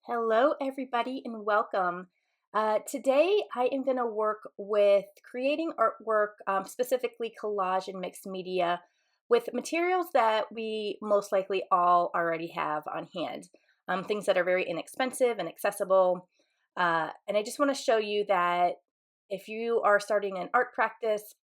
Hello, everybody, and welcome. Today, I am going to work with creating artwork, specifically collage and mixed media, with materials that we most likely all already have on hand. Things that are very inexpensive and accessible. And I just want to show you that if you are starting an art practice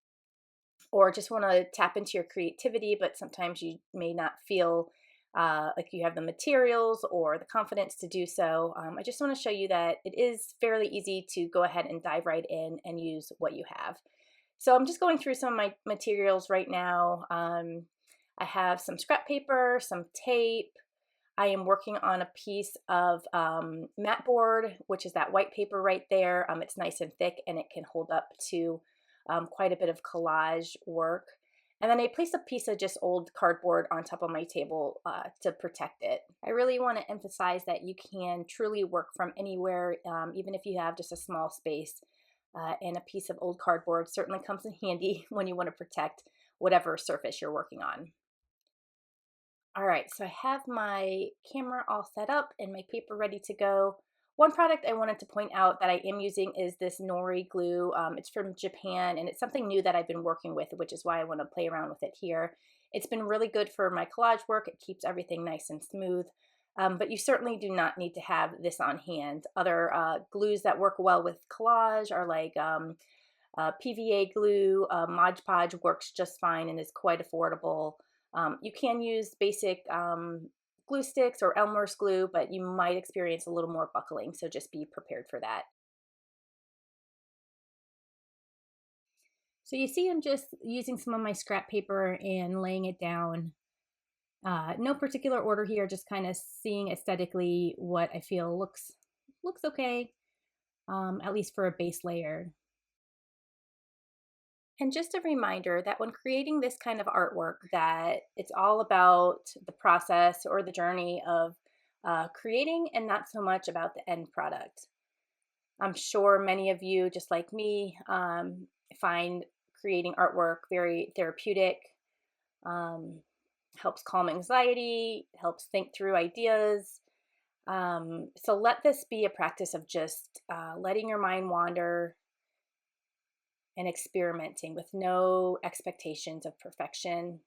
or just want to tap into your creativity, but sometimes you may not feel like you have the materials or the confidence to do so. I just want to show you that it is fairly easy to go ahead and dive right in and use what you have. So I'm just going through some of my materials right now. I have some scrap paper, some tape. I am working on a piece of Matboard, which is that white paper right there. It's nice and thick and it can hold up to quite a bit of collage work. And then I placed a piece of just old cardboard on top of my table to protect it. I really want to emphasize that you can truly work from anywhere, even if you have just a small space. And a piece of old cardboard certainly comes in handy when you want to protect whatever surface you're working on. All right, so I have my camera all set up and my paper ready to go. One product I wanted to point out that I am using is this nori glue. It's from Japan and it's something new that I've been working with, which is why I want to play around with it here. It's been really good for my collage work. It keeps everything nice and smooth, but you certainly do not need to have this on hand. Other glues that work well with collage are like PVA glue. Mod Podge works just fine and is quite affordable. You can use basic glue sticks or Elmer's glue, but you might experience a little more buckling, so just be prepared for that. So you see I'm just using some of my scrap paper and laying it down. No particular order here, just kind of seeing aesthetically what I feel looks okay, at least for a base layer. And just a reminder that when creating this kind of artwork, that it's all about the process or the journey of creating and not so much about the end product. I'm sure many of you, just like me, find creating artwork very therapeutic, um, helps calm anxiety, helps think through ideas. So let this be a practice of just letting your mind wander and experimenting with no expectations of perfection,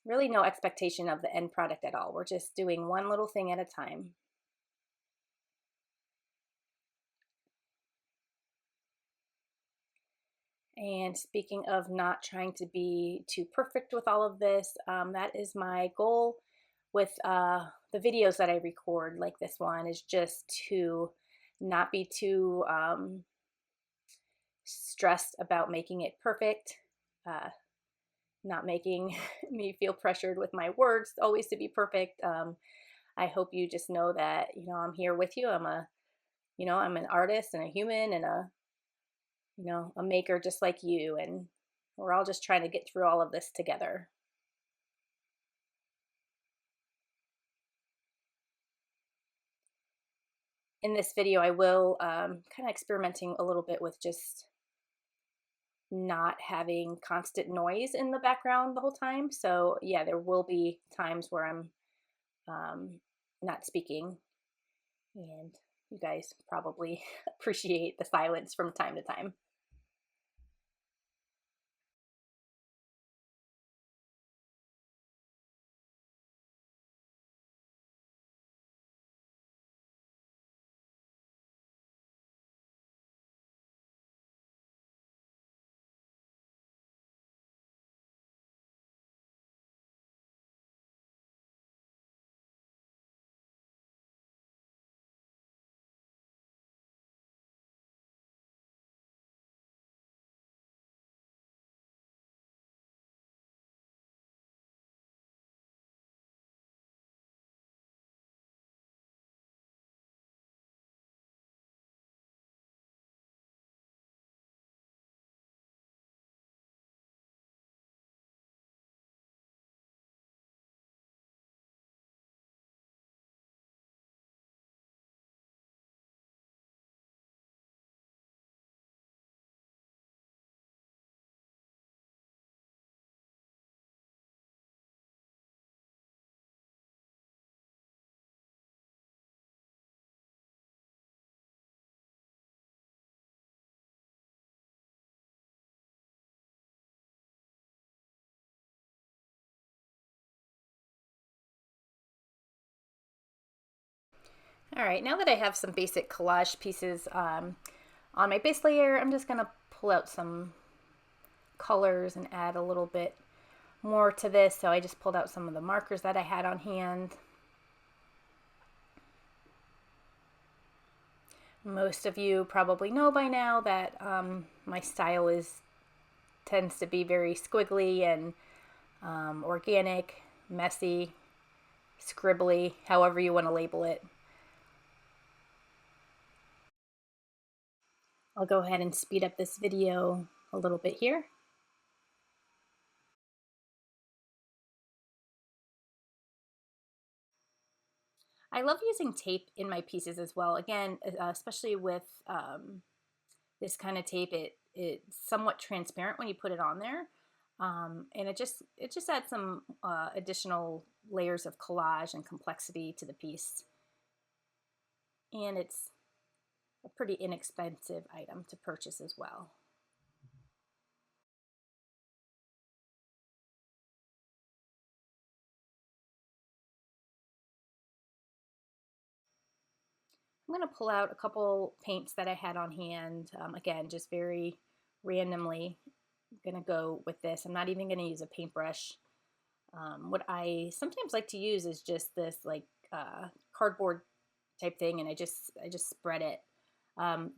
really no expectation of the end product at all. We're just doing one little thing at a time. And speaking of not trying to be too perfect with all of this, that is my goal with the videos that I record, like this one, is just to not be too stressed about making it perfect. Not making me feel pressured with my words always to be perfect. I hope you just know that, I'm here with you. I'm an artist and a human and a maker just like you. And we're all just trying to get through all of this together. In this video, I will kind of experimenting a little bit with just not having constant noise in the background the whole time. So yeah, there will be times where I'm not speaking, and you guys probably appreciate the silence from time to time. All right, now that I have some basic collage pieces on my base layer, I'm just gonna pull out some colors and add a little bit more to this. So I just pulled out some of the markers that I had on hand. Most of you probably know by now that my style tends to be very squiggly and organic, messy, scribbly, however you want to label it. I'll go ahead and speed up this video a little bit here. I love using tape in my pieces as well. Again, especially with this kind of tape, it's somewhat transparent when you put it on there, and it just adds some additional layers of collage and complexity to the piece. And it's a pretty inexpensive item to purchase as well. I'm going to pull out a couple paints that I had on hand. Again, just very randomly going to go with this. I'm not even going to use a paintbrush. What I sometimes like to use is just this like cardboard type thing, and I just spread it.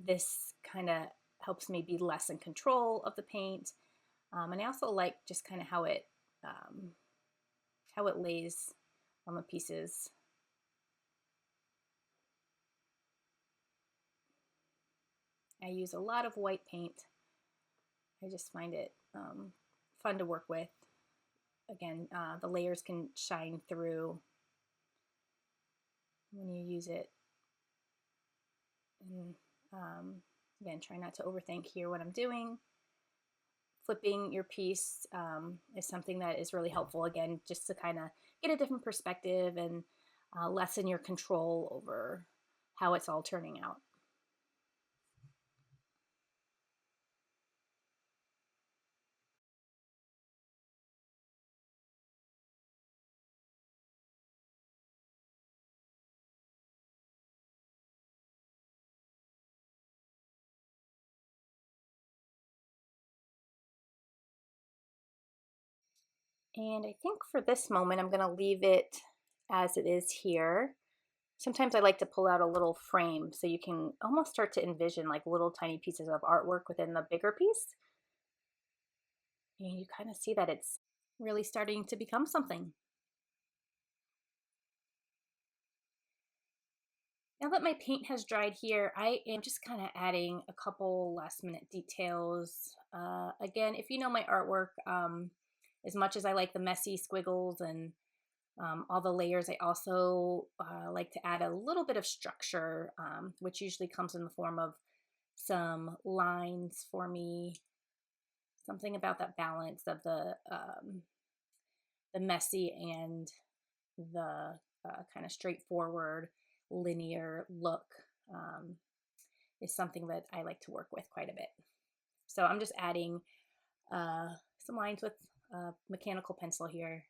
This kind of helps me be less in control of the paint, and I also like just kind of how it lays on the pieces. I use a lot of white paint. I just find it fun to work with. Again, the layers can shine through when you use it. And again, try not to overthink here what I'm doing. Flipping your piece is something that is really helpful, again, just to kind of get a different perspective and lessen your control over how it's all turning out. And I think for this moment, I'm going to leave it as it is here. Sometimes I like to pull out a little frame so you can almost start to envision like little tiny pieces of artwork within the bigger piece. And you kind of see that it's really starting to become something. Now that my paint has dried here, I am just kind of adding a couple last minute details. Again, if you know my artwork, as much as I like the messy squiggles and all the layers, I also like to add a little bit of structure, which usually comes in the form of some lines for me. Something about that balance of the messy and the kind of straightforward linear look is something that I like to work with quite a bit. So I'm just adding some lines with a mechanical pencil here.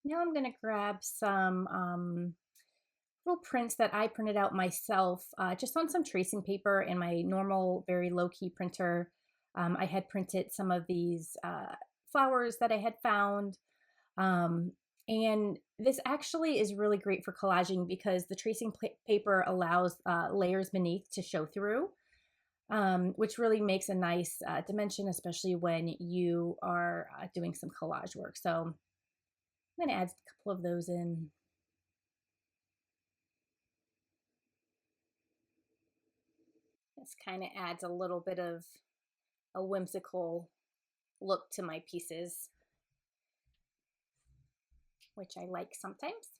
Now I'm going to grab some little prints that I printed out myself just on some tracing paper in my normal, very low-key printer. I had printed some of these flowers that I had found. Um, and this actually is really great for collaging because the tracing paper allows layers beneath to show through, which really makes a nice dimension, especially when you are doing some collage work. So I'm going to add a couple of those in. This kind of adds a little bit of a whimsical look to my pieces, which I like sometimes.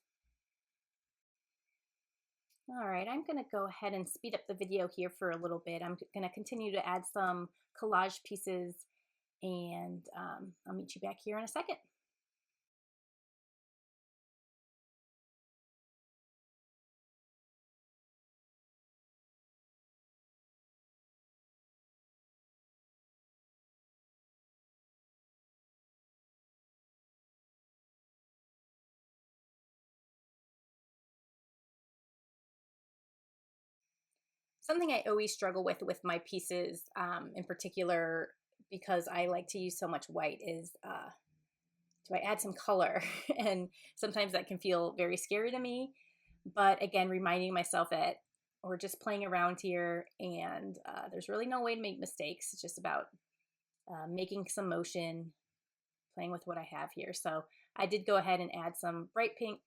All right, I'm going to go ahead and speed up the video here for a little bit. I'm going to continue to add some collage pieces, and I'll meet you back here in a second. Something I always struggle with my pieces, in particular, because I like to use so much white, is do I add some color? And sometimes that can feel very scary to me. But again, reminding myself that we're just playing around here, and there's really no way to make mistakes. It's just about making some motion, playing with what I have here. So I did go ahead and add some bright pink,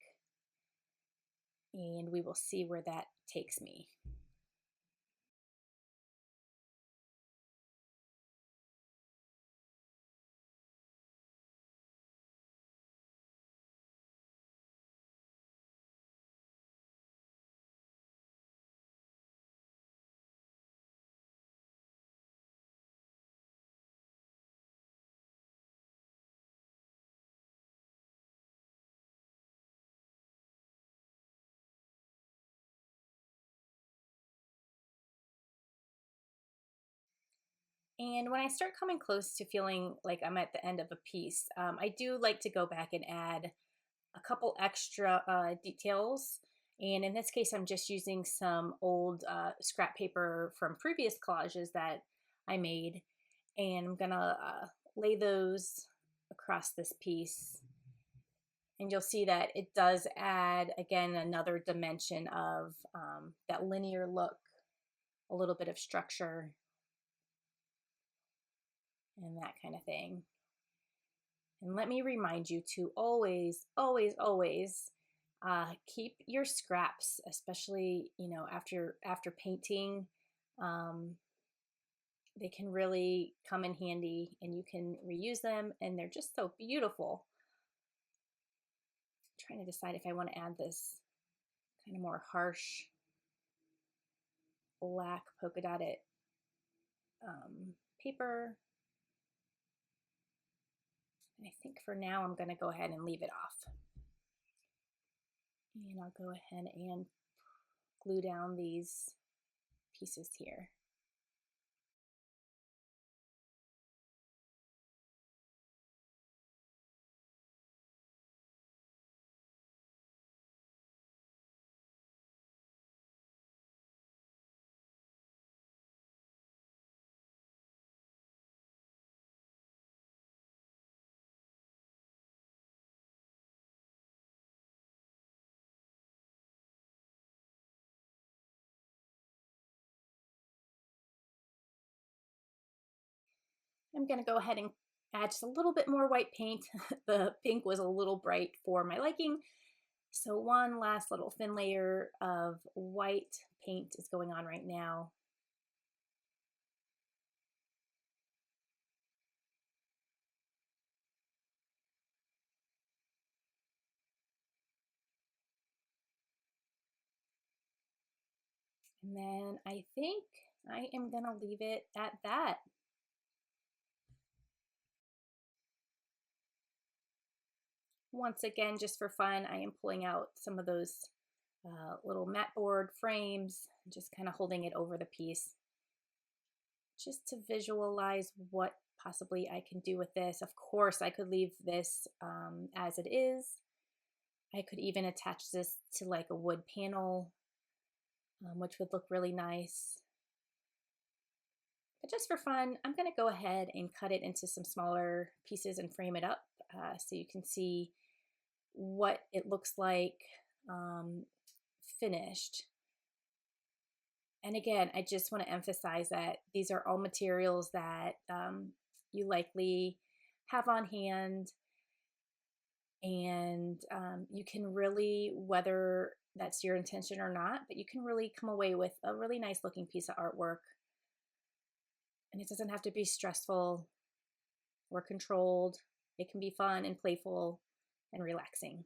and we will see where that takes me. And when I start coming close to feeling like I'm at the end of a piece, I do like to go back and add a couple extra details. And in this case, I'm just using some old scrap paper from previous collages that I made. And I'm gonna lay those across this piece. And you'll see that it does add, again, another dimension of that linear look, a little bit of structure, and that kind of thing. And let me remind you to always, always, always keep your scraps, especially after painting. Um, they can really come in handy, and you can reuse them, and they're just so beautiful. I'm trying to decide if I want to add this kind of more harsh black polka dotted paper. And I think for now I'm going to go ahead and leave it off. And I'll go ahead and glue down these pieces here. I'm going to go ahead and add just a little bit more white paint. The pink was a little bright for my liking. So one last little thin layer of white paint is going on right now. And then I think I am going to leave it at that. Once again, just for fun, I am pulling out some of those little matboard frames, just kind of holding it over the piece, just to visualize what possibly I can do with this. Of course, I could leave this as it is. I could even attach this to like a wood panel, which would look really nice. But just for fun, I'm going to go ahead and cut it into some smaller pieces and frame it up so you can see what it looks like finished. And again, I just want to emphasize that these are all materials that you likely have on hand, and you can really, whether that's your intention or not, but you can really come away with a really nice looking piece of artwork. And it doesn't have to be stressful or controlled. It can be fun and playful and relaxing.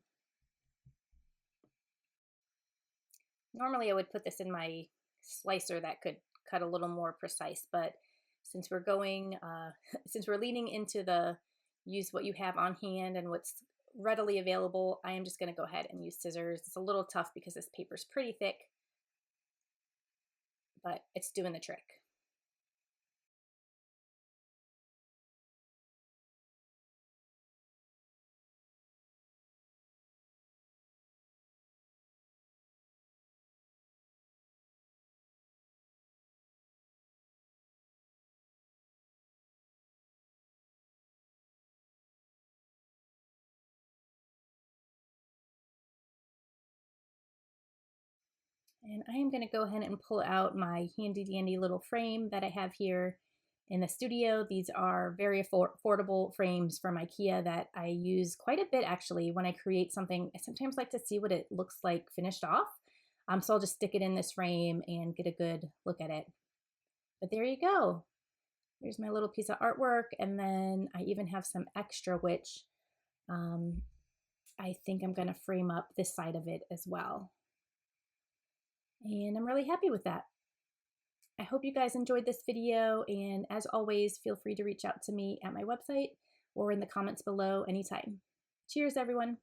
Normally I would put this in my slicer that could cut a little more precise, but since we're going, since we're leaning into the use what you have on hand and what's readily available, I am just going to go ahead and use scissors. It's a little tough because this paper's pretty thick, but it's doing the trick. And I am going to go ahead and pull out my handy dandy little frame that I have here in the studio. These are very affordable frames from IKEA that I use quite a bit actually when I create something. I sometimes like to see what it looks like finished off. So I'll just stick it in this frame and get a good look at it. But there you go. Here's my little piece of artwork. And then I even have some extra, which I think I'm going to frame up this side of it as well. And I'm really happy with that. I hope you guys enjoyed this video, and as always, feel free to reach out to me at my website or in the comments below anytime. Cheers, everyone.